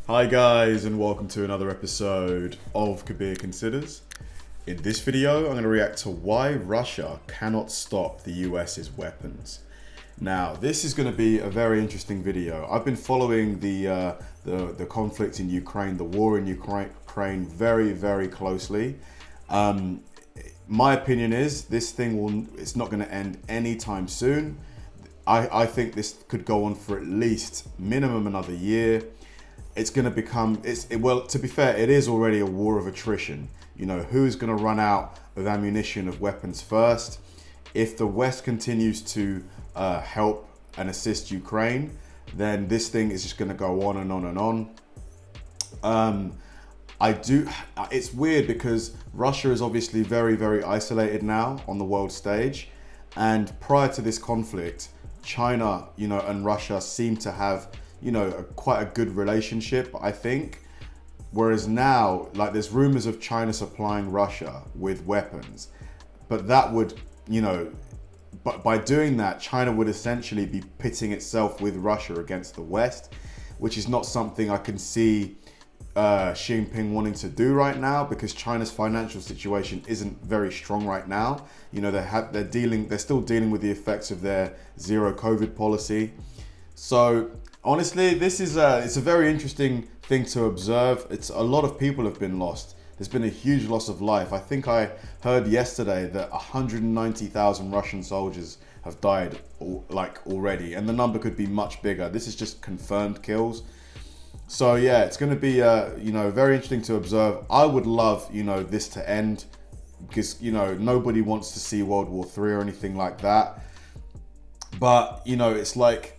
Hi guys, and welcome to another episode of Kabir Considers. In this video, I'm going to react to why Russia cannot stop the US's weapons. Now, this is going to be a very interesting video. I've been following the conflict in Ukraine, the war in Ukraine very, very closely. My opinion is this thing it's not going to end anytime soon. I think this could go on for at least minimum another year. It's going to become, well, to be fair, it is already a war of attrition. You know, who's going to run out of ammunition, of weapons first? If the West continues to help and assist Ukraine, then this thing is just going to go on and on and on. It's weird because Russia is obviously very, very isolated now on the world stage. And prior to this conflict, China, and Russia seem to have, quite a good relationship, I think. Whereas now, like, there's rumors of China supplying Russia with weapons, but that would, but by doing that, China would essentially be pitting itself with Russia against the West, which is not something I can see Xi Jinping wanting to do right now, because China's financial situation isn't very strong right now. They're still dealing with the effects of their zero COVID policy. So honestly, this is it's a very interesting thing to observe. A lot of people have been lost. There's been a huge loss of life. I think I heard yesterday that 190,000 Russian soldiers have died already, and the number could be much bigger. This is just confirmed kills. So yeah, it's going to be very interesting to observe. I would love this to end, because nobody wants to see World War III or anything like that. But it's like,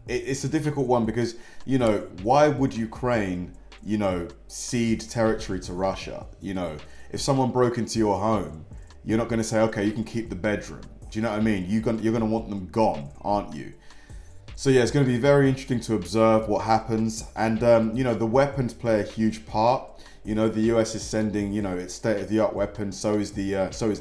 it's a difficult one, because why would Ukraine cede territory to Russia? If someone broke into your home, you're not going to say, okay, you can keep the bedroom. Do you know what I mean? You're going to want them gone, aren't you? So yeah, it's going to be very interesting to observe what happens. And the weapons play a huge part. The US is sending its state-of-the-art weapons. So is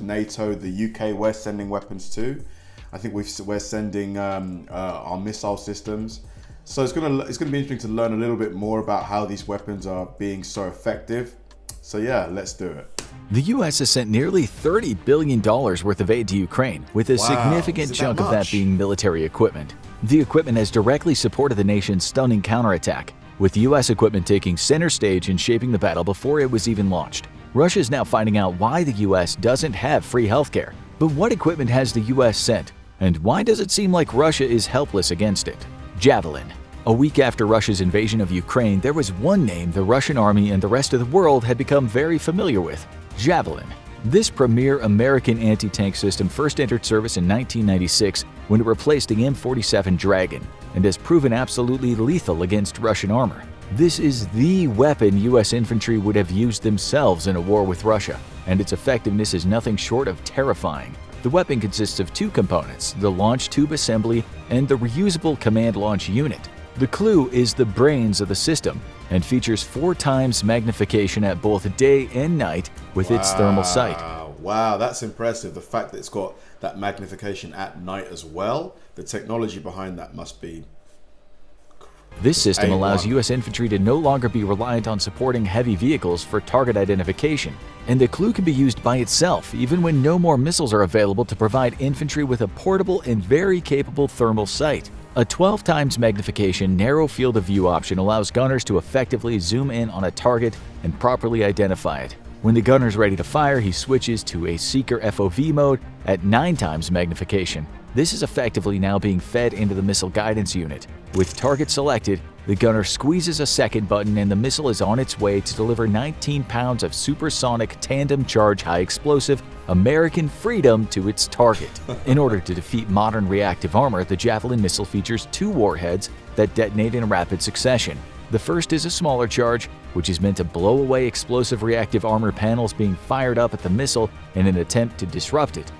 NATO. The UK, we're sending weapons too. I think we're sending our missile systems. So it's gonna be interesting to learn a little bit more about how these weapons are being so effective. So yeah, let's do it. The U.S. has sent nearly $30 billion worth of aid to Ukraine, with a significant chunk of that being military equipment. The equipment has directly supported the nation's stunning counterattack, with U.S. equipment taking center stage in shaping the battle before it was even launched. Russia is now finding out why the U.S. doesn't have free healthcare. But what equipment has the U.S. sent? And why does it seem like Russia is helpless against it? Javelin. A week after Russia's invasion of Ukraine, there was one name the Russian army and the rest of the world had become very familiar with: Javelin. This premier American anti-tank system first entered service in 1996 when it replaced the M47 Dragon, and has proven absolutely lethal against Russian armor. This is the weapon U.S. infantry would have used themselves in a war with Russia, and its effectiveness is nothing short of terrifying. The weapon consists of two components: the launch tube assembly and the reusable command launch unit. The clue is the brains of the system, and features 4 times magnification at both day and night with its thermal sight. Wow, that's impressive. The fact that it's got that magnification at night as well, the technology behind that must be... This system allows U.S. infantry to no longer be reliant on supporting heavy vehicles for target identification, and the clue can be used by itself even when no more missiles are available to provide infantry with a portable and very capable thermal sight. A 12 times magnification narrow field of view option allows gunners to effectively zoom in on a target and properly identify it. When the gunner is ready to fire, he switches to a seeker FOV mode at 9 times magnification. This is effectively now being fed into the missile guidance unit. With target selected, the gunner squeezes a second button and the missile is on its way to deliver 19 pounds of supersonic tandem charge high explosive American freedom to its target. In order to defeat modern reactive armor, the Javelin missile features 2 warheads that detonate in rapid succession. The first is a smaller charge, which is meant to blow away explosive reactive armor panels being fired up at the missile in an attempt to disrupt it.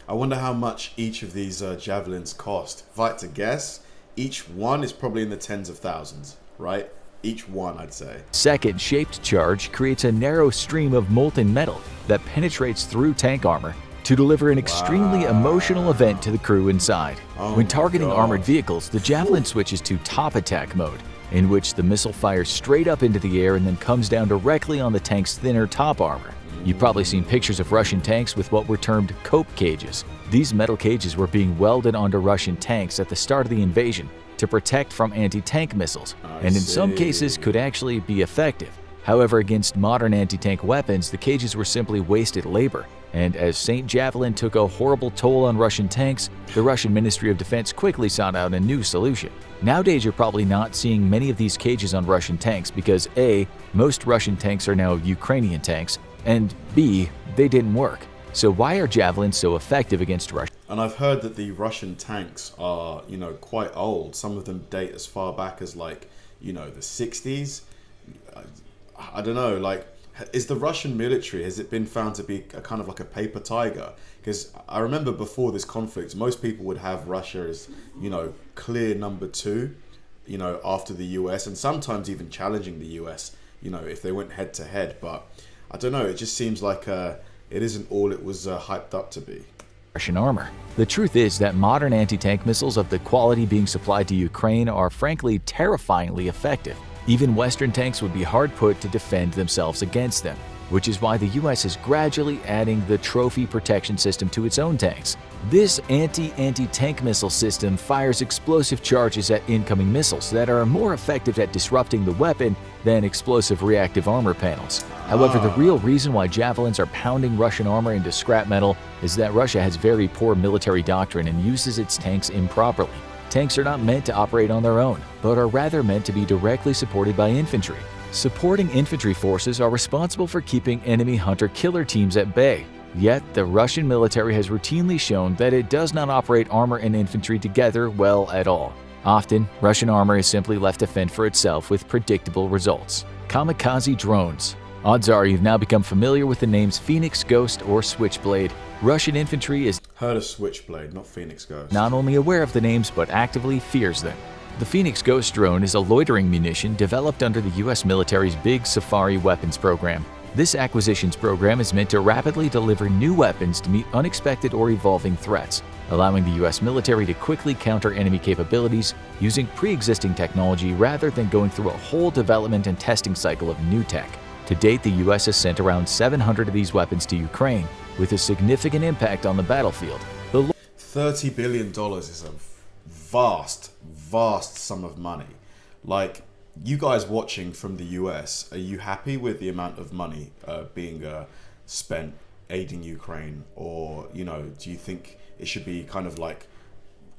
I wonder how much each of these javelins cost. If I had to guess, each one is probably in the tens of thousands, right? Each one, I'd say. Second shaped charge creates a narrow stream of molten metal that penetrates through tank armor to deliver an extremely emotional event to the crew inside. When targeting armored vehicles, the Javelin switches to top attack mode. in which the missile fires straight up into the air and then comes down directly on the tank's thinner top armor. You've probably seen pictures of Russian tanks with what were termed cope cages. These metal cages were being welded onto Russian tanks at the start of the invasion to protect from anti-tank missiles, and in some cases could actually be effective. However, against modern anti-tank weapons, the cages were simply wasted labor, and as St. Javelin took a horrible toll on Russian tanks, the Russian Ministry of Defense quickly sought out a new solution. Nowadays, you're probably not seeing many of these cages on Russian tanks because A, most Russian tanks are now Ukrainian tanks, and B, they didn't work. So why are Javelins so effective against Russia? And I've heard that the Russian tanks are, quite old. Some of them date as far back as the 60s. I don't know, is the Russian military, has it been found to be a kind of like a paper tiger? Because I remember before this conflict, most people would have Russia as, clear number 2, after the US, and sometimes even challenging the US, if they went head to head. But I don't know, it just seems like it isn't all it was hyped up to be. Russian armor. The truth is that modern anti-tank missiles of the quality being supplied to Ukraine are frankly terrifyingly effective. Even Western tanks would be hard put to defend themselves against them, which is why the US is gradually adding the trophy protection system to its own tanks. This anti-tank missile system fires explosive charges at incoming missiles that are more effective at disrupting the weapon than explosive reactive armor panels. However, the real reason why Javelins are pounding Russian armor into scrap metal is that Russia has very poor military doctrine and uses its tanks improperly. Tanks are not meant to operate on their own, but are rather meant to be directly supported by infantry. Supporting infantry forces are responsible for keeping enemy hunter-killer teams at bay. Yet, the Russian military has routinely shown that it does not operate armor and infantry together well at all. Often, Russian armor is simply left to fend for itself with predictable results. Kamikaze drones. Odds are you've now become familiar with the names Phoenix Ghost or Switchblade. Russian infantry is heard of Switchblade, not Phoenix Ghost. Not only aware of the names, but actively fears them. The Phoenix Ghost drone is a loitering munition developed under the U.S. military's Big Safari weapons program. This acquisitions program is meant to rapidly deliver new weapons to meet unexpected or evolving threats, allowing the U.S. military to quickly counter enemy capabilities using pre-existing technology rather than going through a whole development and testing cycle of new tech. To date, the U.S. has sent around 700 of these weapons to Ukraine, with a significant impact on the battlefield. $30 billion is a vast sum of money. You guys watching from the US, are you happy with the amount of money being spent aiding Ukraine? Or, do you think it should be kind of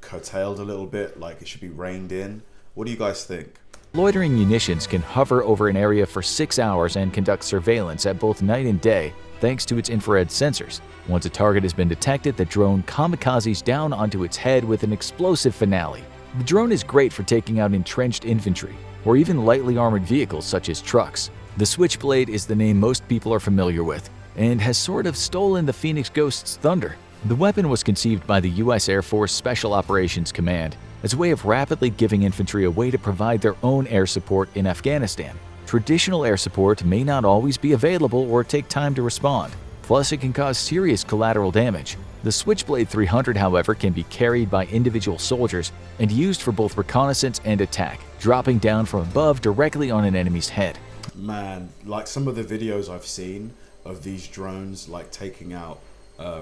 curtailed a little bit, it should be reined in? What do you guys think? Loitering munitions can hover over an area for 6 hours and conduct surveillance at both night and day thanks to its infrared sensors. Once a target has been detected, the drone kamikazes down onto its head with an explosive finale. The drone is great for taking out entrenched infantry, or even lightly armored vehicles such as trucks. The Switchblade is the name most people are familiar with, and has sort of stolen the Phoenix Ghost's thunder. The weapon was conceived by the U.S. Air Force Special Operations Command as a way of rapidly giving infantry a way to provide their own air support in Afghanistan. Traditional air support may not always be available or take time to respond. Plus, it can cause serious collateral damage. The Switchblade 300, however, can be carried by individual soldiers and used for both reconnaissance and attack, dropping down from above directly on an enemy's head. Man, some of the videos I've seen of these drones taking out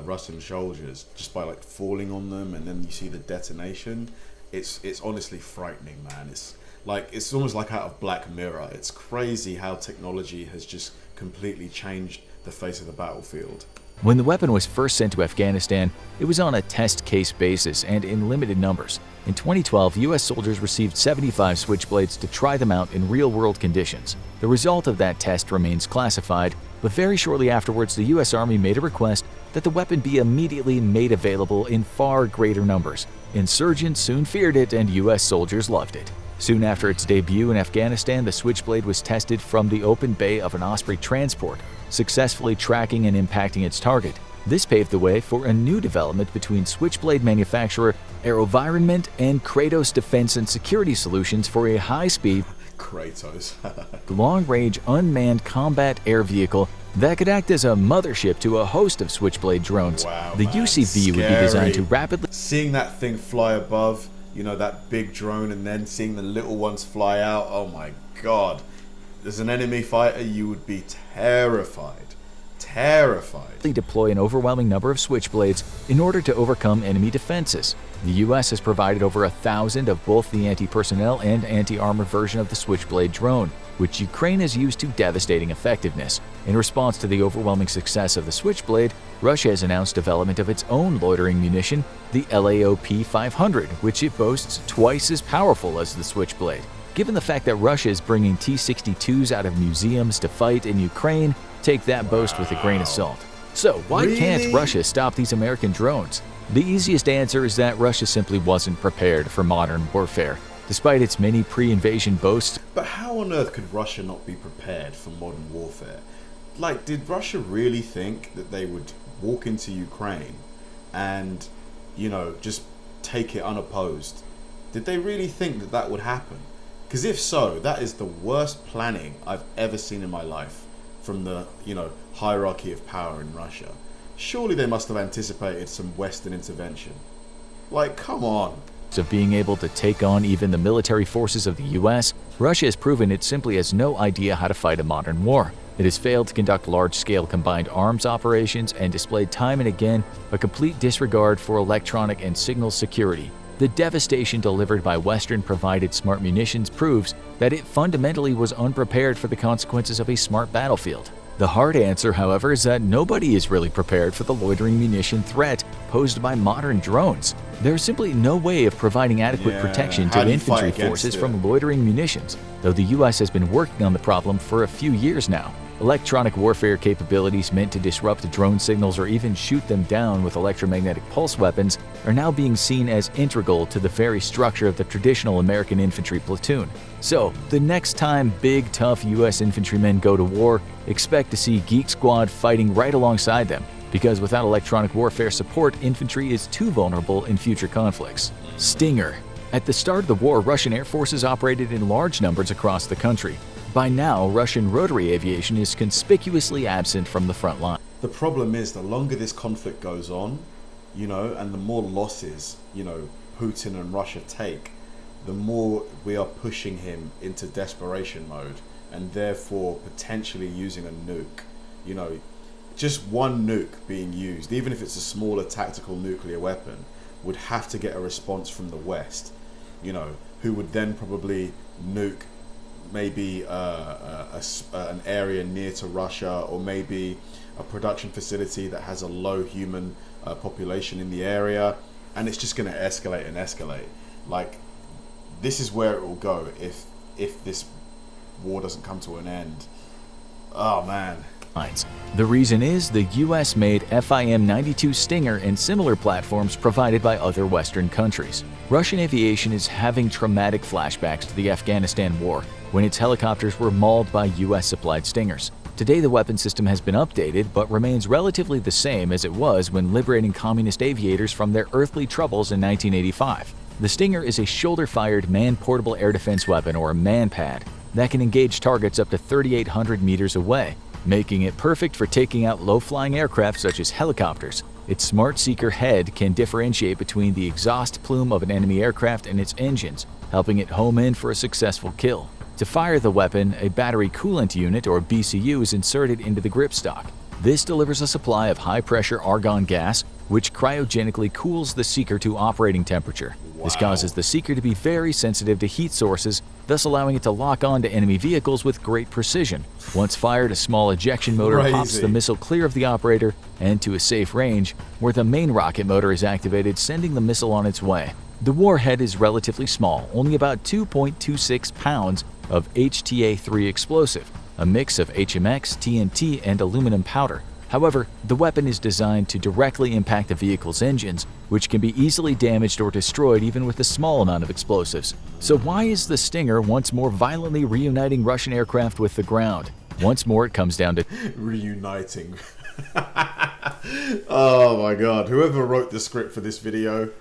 Russian soldiers just by falling on them, and then you see the detonation. It's honestly frightening, man. It's almost like out of Black Mirror. It's crazy how technology has just completely changed the face of the battlefield. When the weapon was first sent to Afghanistan, it was on a test case basis and in limited numbers. In 2012, U.S. soldiers received 75 Switchblades to try them out in real-world conditions. The result of that test remains classified, but very shortly afterwards, the U.S. Army made a request that the weapon be immediately made available in far greater numbers. Insurgents soon feared it, and U.S. soldiers loved it. Soon after its debut in Afghanistan, the Switchblade was tested from the open bay of an Osprey transport, successfully tracking and impacting its target. This paved the way for a new development between Switchblade manufacturer AeroVironment and Kratos Defense and Security Solutions for a high-speed, long-range unmanned combat air vehicle that could act as a mothership to a host of Switchblade drones. Wow, the man, UCV would be designed to rapidly... Seeing that thing fly above, you know, that big drone and then seeing the little ones fly out. Oh my God. As an enemy fighter, you would be terrified. They deploy an overwhelming number of switchblades in order to overcome enemy defenses. The US has provided over 1,000 of both the anti-personnel and anti-armor version of the Switchblade drone, which Ukraine has used to devastating effectiveness. In response to the overwhelming success of the Switchblade, Russia has announced development of its own loitering munition, the LAOP-500, which it boasts twice as powerful as the Switchblade. Given the fact that Russia is bringing T-62s out of museums to fight in Ukraine, take that boast with a grain of salt. So why can't Russia stop these American drones? The easiest answer is that Russia simply wasn't prepared for modern warfare, despite its many pre-invasion boasts. But how on earth could Russia not be prepared for modern warfare? Like, did Russia really think that they would walk into Ukraine and, you know, just take it unopposed? Did they really think that that would happen? Because if so, that is the worst planning I've ever seen in my life from the, you know, hierarchy of power in Russia. Surely they must have anticipated some Western intervention. Like, come on. Of being able to take on even the military forces of the US, Russia has proven it simply has no idea how to fight a modern war. It has failed to conduct large-scale combined arms operations and displayed time and again a complete disregard for electronic and signal security. The devastation delivered by Western-provided smart munitions proves that it fundamentally was unprepared for the consequences of a smart battlefield. The hard answer, however, is that nobody is really prepared for the loitering munition threat posed by modern drones. There is simply no way of providing adequate protection to infantry forces from loitering munitions, though the US has been working on the problem for a few years now. Electronic warfare capabilities meant to disrupt drone signals or even shoot them down with electromagnetic pulse weapons are now being seen as integral to the very structure of the traditional American infantry platoon. So, the next time big, tough US infantrymen go to war, expect to see Geek Squad fighting right alongside them, because without electronic warfare support, infantry is too vulnerable in future conflicts. Stinger. At the start of the war, Russian air forces operated in large numbers across the country. By now, Russian rotary aviation is conspicuously absent from the front line. The problem is, the longer this conflict goes on, you know, and the more losses, you know, Putin and Russia take, the more we are pushing him into desperation mode and therefore potentially using a nuke. You know, just one nuke being used, even if it's a smaller tactical nuclear weapon, would have to get a response from the West, you know, who would then probably nuke maybe an area near to Russia, or maybe a production facility that has a low human population in the area, and it's just going to escalate and escalate. Like, this is where it will go if this war doesn't come to an end. Oh man. The reason is the US made FIM-92 Stinger and similar platforms provided by other Western countries. Russian aviation is having traumatic flashbacks to the Afghanistan war, when its helicopters were mauled by US-supplied Stingers. Today the weapon system has been updated, but remains relatively the same as it was when liberating communist aviators from their earthly troubles in 1985. The Stinger is a shoulder-fired man-portable air defense weapon, or MANPAD, that can engage targets up to 3,800 meters away, making it perfect for taking out low-flying aircraft such as helicopters. Its smart seeker head can differentiate between the exhaust plume of an enemy aircraft and its engines, helping it home in for a successful kill. To fire the weapon, a battery coolant unit, or BCU, is inserted into the gripstock. This delivers a supply of high-pressure argon gas, which cryogenically cools the seeker to operating temperature. This causes the seeker to be very sensitive to heat sources, thus allowing it to lock on to enemy vehicles with great precision. Once fired, a small ejection motor pops the missile clear of the operator and to a safe range, where the main rocket motor is activated, sending the missile on its way. The warhead is relatively small, only about 2.26 pounds of HTA-3 explosive, a mix of HMX, TNT, and aluminum powder. However, the weapon is designed to directly impact the vehicle's engines, which can be easily damaged or destroyed even with a small amount of explosives. So why is the Stinger once more violently reuniting Russian aircraft with the ground? Once more, it comes down to reuniting. Oh my god, whoever wrote the script for this video.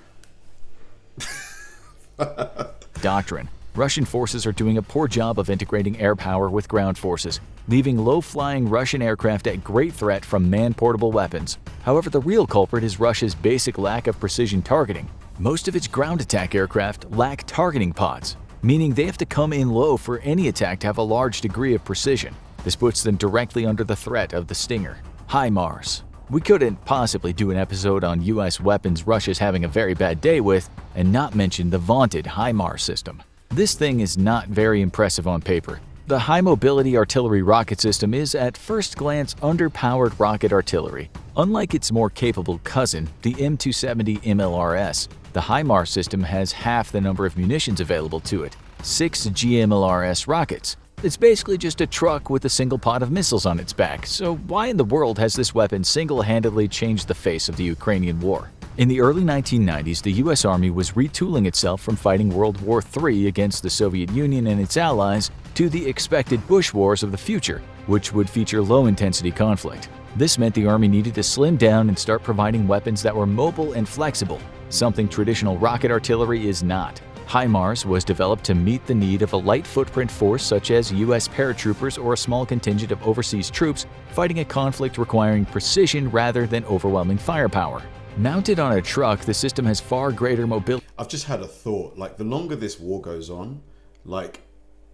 Doctrine. Russian forces are doing a poor job of integrating air power with ground forces, leaving low-flying Russian aircraft at great threat from man-portable weapons. However, the real culprit is Russia's basic lack of precision targeting. Most of its ground attack aircraft lack targeting pods, meaning they have to come in low for any attack to have a large degree of precision. This puts them directly under the threat of the Stinger. HIMARS. We couldn't possibly do an episode on US weapons Russia's having a very bad day with and not mention the vaunted HIMARS system. This thing is not very impressive on paper. The High Mobility Artillery Rocket System is at first glance underpowered rocket artillery. Unlike its more capable cousin, the M270 MLRS, the HIMARS system has half the number of munitions available to it, 6 GMLRS rockets. It's basically just a truck with a single pod of missiles on its back, so why in the world has this weapon single-handedly changed the face of the Ukrainian war? In the early 1990s, the US Army was retooling itself from fighting World War III against the Soviet Union and its allies to the expected Bush Wars of the future, which would feature low-intensity conflict. This meant the Army needed to slim down and start providing weapons that were mobile and flexible, something traditional rocket artillery is not. HIMARS was developed to meet the need of a light footprint force such as US paratroopers or a small contingent of overseas troops fighting a conflict requiring precision rather than overwhelming firepower. Mounted on a truck, the system has far greater mobility. I've just had a thought, like the longer this war goes on, like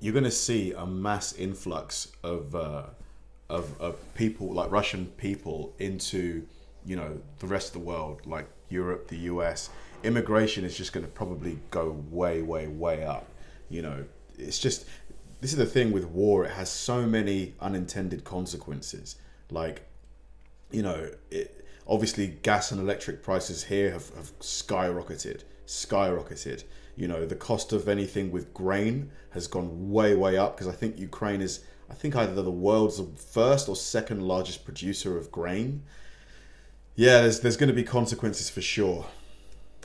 you're going to see a mass influx of people, like Russian people, into, you know, the rest of the world, like Europe, the US. Immigration is just going to probably go way, way, way up. You know, it's just, this is the thing with war. It has so many unintended consequences. Like, you know, obviously gas and electric prices here have skyrocketed. You know, the cost of anything with grain has gone way, way up because I think Ukraine is, I think either the world's first or second largest producer of grain. Yeah, there's going to be consequences for sure.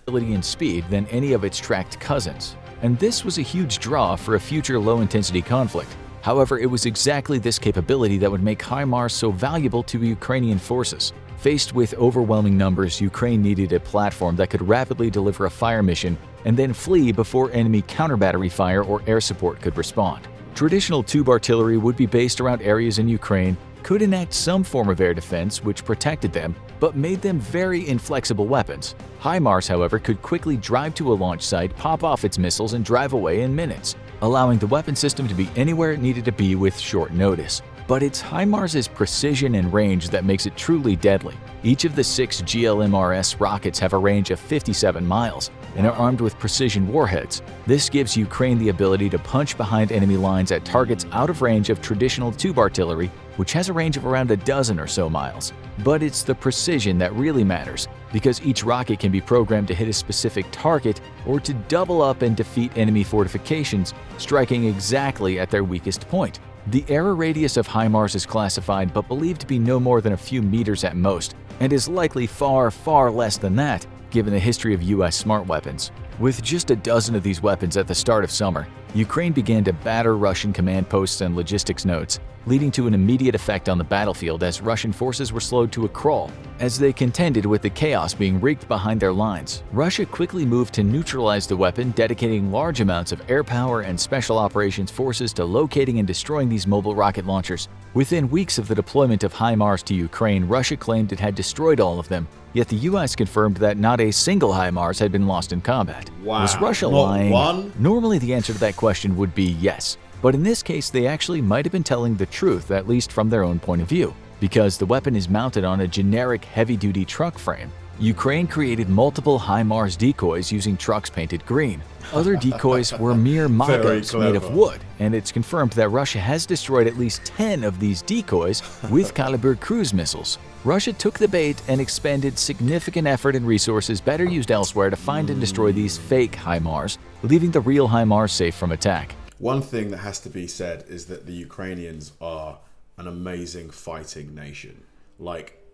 And speed than any of its tracked cousins, and this was a huge draw for a future low-intensity conflict. However, it was exactly this capability that would make HIMARS so valuable to Ukrainian forces. Faced with overwhelming numbers, Ukraine needed a platform that could rapidly deliver a fire mission and then flee before enemy counter-battery fire or air support could respond. Traditional tube artillery would be based around areas in Ukraine, could enact some form of air defense which protected them, but made them very inflexible weapons. HIMARS, however, could quickly drive to a launch site, pop off its missiles, and drive away in minutes, allowing the weapon system to be anywhere it needed to be with short notice. But it's HIMARS's precision and range that makes it truly deadly. Each of the 6 GLMRS rockets have a range of 57 miles and are armed with precision warheads. This gives Ukraine the ability to punch behind enemy lines at targets out of range of traditional tube artillery, which has a range of around a dozen or so miles. But it's the precision that really matters, because each rocket can be programmed to hit a specific target or to double up and defeat enemy fortifications, striking exactly at their weakest point. The error radius of HIMARS is classified but believed to be no more than a few meters at most, and is likely far, far less than that, given the history of US smart weapons. With just a dozen of these weapons at the start of summer, Ukraine began to batter Russian command posts and logistics nodes, leading to an immediate effect on the battlefield as Russian forces were slowed to a crawl. As they contended with the chaos being wreaked behind their lines, Russia quickly moved to neutralize the weapon, dedicating large amounts of air power and special operations forces to locating and destroying these mobile rocket launchers. Within weeks of the deployment of HIMARS to Ukraine, Russia claimed it had destroyed all of them, yet the US confirmed that not a single HIMARS had been lost in combat. Wow. Was Russia lying? Normally the answer to that question would be yes. But in this case, they actually might have been telling the truth, at least from their own point of view, because the weapon is mounted on a generic heavy-duty truck frame. Ukraine created multiple HIMARS decoys using trucks painted green. Other decoys were mere mock-ups made of wood, and it's confirmed that Russia has destroyed at least 10 of these decoys with Kabir cruise missiles. Russia took the bait and expended significant effort and resources better used elsewhere to find and destroy these fake HIMARS, leaving the real HIMARS safe from attack. One thing that has to be said is that the Ukrainians are an amazing fighting nation. Like,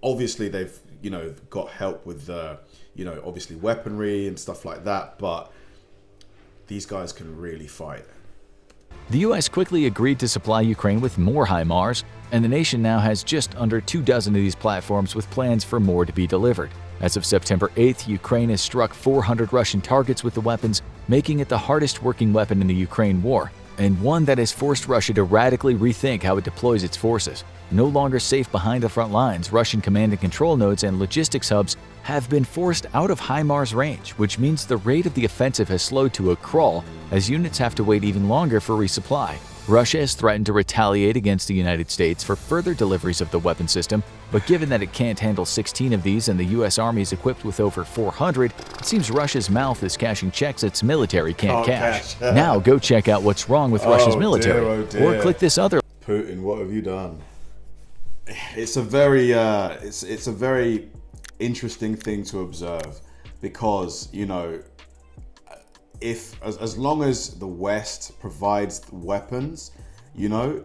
obviously they've, got help with obviously weaponry and stuff like that, but these guys can really fight. The US quickly agreed to supply Ukraine with more HIMARS, and the nation now has just under 24 of these platforms with plans for more to be delivered. As of September 8th, Ukraine has struck 400 Russian targets with the weapons, making it the hardest working weapon in the Ukraine war, and one that has forced Russia to radically rethink how it deploys its forces. No longer safe behind the front lines, Russian command and control nodes and logistics hubs have been forced out of HIMARS range, which means the rate of the offensive has slowed to a crawl as units have to wait even longer for resupply. Russia has threatened to retaliate against the United States for further deliveries of the weapon system, but given that it can't handle 16 of these and the U.S. Army is equipped with over 400, it seems Russia's mouth is cashing checks its military can't cash. Now go check out what's wrong with Russia's military, or click this other. Putin, what have you done? It's a very interesting thing to observe because, you know, if as long as the West provides weapons, you know,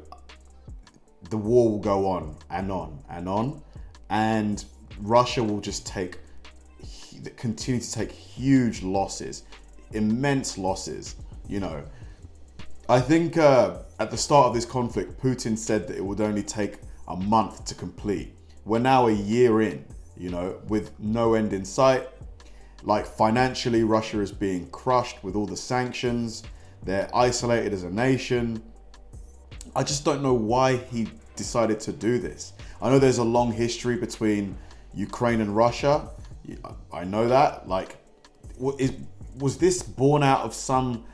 the war will go on and on and on, and Russia will just continue to take huge losses, immense losses. You know, I think at the start of this conflict, Putin said that it would only take a month to complete. We're now a year in, you know, with no end in sight. Like, financially, Russia is being crushed with all the sanctions. They're isolated as a nation. I just don't know why he decided to do this. I know there's a long history between Ukraine and Russia. I know that. Like, was this born out of some,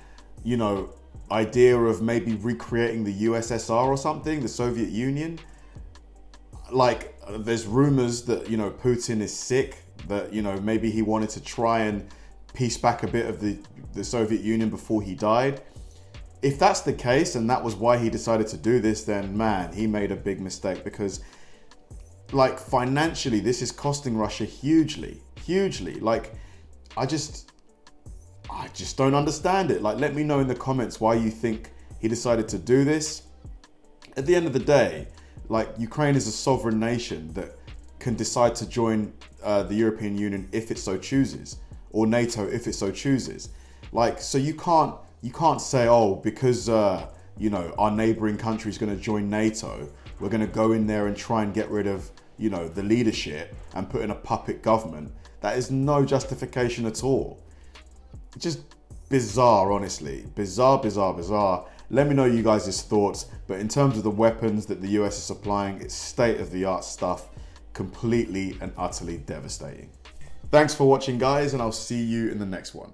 you know, idea of maybe recreating the USSR or something, the Soviet Union? Like, there's rumors that, you know, Putin is sick, that, you know, maybe he wanted to try and piece back a bit of the Soviet Union before he died. If that's the case and that was why he decided to do this, then man, he made a big mistake, because, like, financially, this is costing Russia hugely. Like, I just don't understand it. Like, let me know in the comments why you think he decided to do this. At the end of the day, like, Ukraine is a sovereign nation that can decide to join the European Union if it so chooses, or NATO if it so chooses. Like, so you can't say, oh, because you know, our neighboring country is going to join NATO, we're going to go in there and try and get rid of, you know, the leadership and put in a puppet government. That is no justification at all. It's just bizarre, honestly. Bizarre. Let me know you guys' thoughts. But in terms of the weapons that the US is supplying, it's state-of-the-art stuff, completely and utterly devastating. Thanks for watching, guys, and I'll see you in the next one.